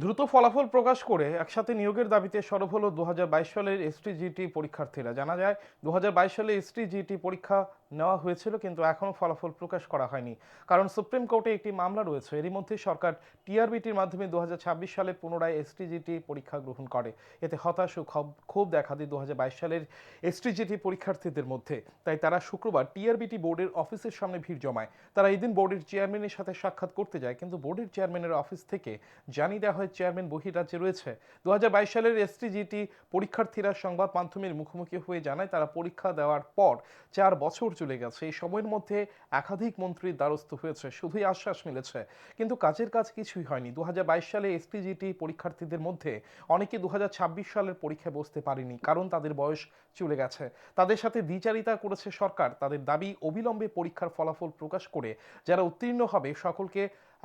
দ্রুত ফলাফল প্রকাশ করে একসাথে নিয়োগের দাবিতে সরব হলো 2022 সালের এসটিজিটি পরীক্ষার্থীরা। জানা যায় 2022 সালে এসটিজিটি পরীক্ষা নেওয়া হয়েছিল, কিন্তু এখনও ফলাফল প্রকাশ করা হয়নি। কারণ সুপ্রিম কোর্টে একটি মামলা রয়েছে। এরই মধ্যে সরকার টিআরবিটির মাধ্যমে 2026 সালে পুনরায় এসটিজিটি পরীক্ষা গ্রহণ করে। এতে হতাশ ও ক্ষোভ দেখা দেয় 2022 সালের এসটিজিটি পরীক্ষার্থীদের মধ্যে। তাই তারা শুক্রবার টিআরবিটি বোর্ডের অফিসের সামনে ভিড় জমায়। তারা এদিন বোর্ডের চেয়ারম্যানের সাথে সাক্ষাৎ করতে যায়, কিন্তু বোর্ডের চেয়ারম্যানের অফিস থেকে জানিয়ে দেওয়া হয় চেয়ারম্যান বহিরাজ্যে রয়েছে। 2022 সালের এসটিজিটি পরীক্ষার্থীরা সংবাদ মাধ্যমের মুখোমুখি হয়ে জানায় তারা পরীক্ষা দেওয়ার পর 4 বছর চলে গেছে। এই সময়ের মধ্যে একাধিক মন্ত্রীর দ্বারস্থ হয়েছে, শুধুই আশ্বাস মিলেছে, কিন্তু কাজের কাজ কিছুই হয়নি। 2022 সালে এসটিজিটি পরীক্ষার্থীদের মধ্যে অনেকে 2026 সালের পরীক্ষায় বসতে পারেনি, কারণ তাদের বয়স চলে গেছে। তাদের সাথে দ্বিচারিতা করেছে সরকার। তাদের দাবি অবিলম্বে পরীক্ষার ফলাফল প্রকাশ করে যারা উত্তীর্ণ হবে সকলকে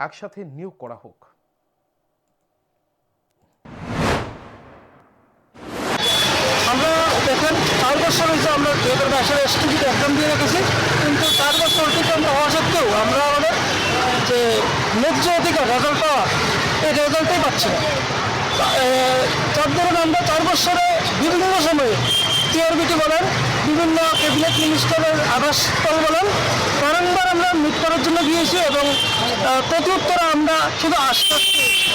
একসাথে নিয়োগ করা হোক। আমরা দেখেন 4 বছর হয়েছে আমরা 2022 সালে এসটিজিটি এক্সাম দিয়ে রেখেছি, কিন্তু 4 বছর অতিক্রান্ত হওয়া সত্ত্বেও আমরা আমাদের যে ন্যায্য অধিকার রেজাল্ট পাওয়া, এই রেজাল্টই পাচ্ছি না। তার ধরুন আমরা 4 বছরে বিভিন্ন সময়ে টিআরবিটি বলেন, বিভিন্ন ক্যাবিনেট মিনিস্টারের আবাসস্থল বলেন, বারংবার আমরা মিট করার জন্য গিয়েছি এবং প্রতি উত্তরে আমরা শুধু আশ্বাস পেয়েছি।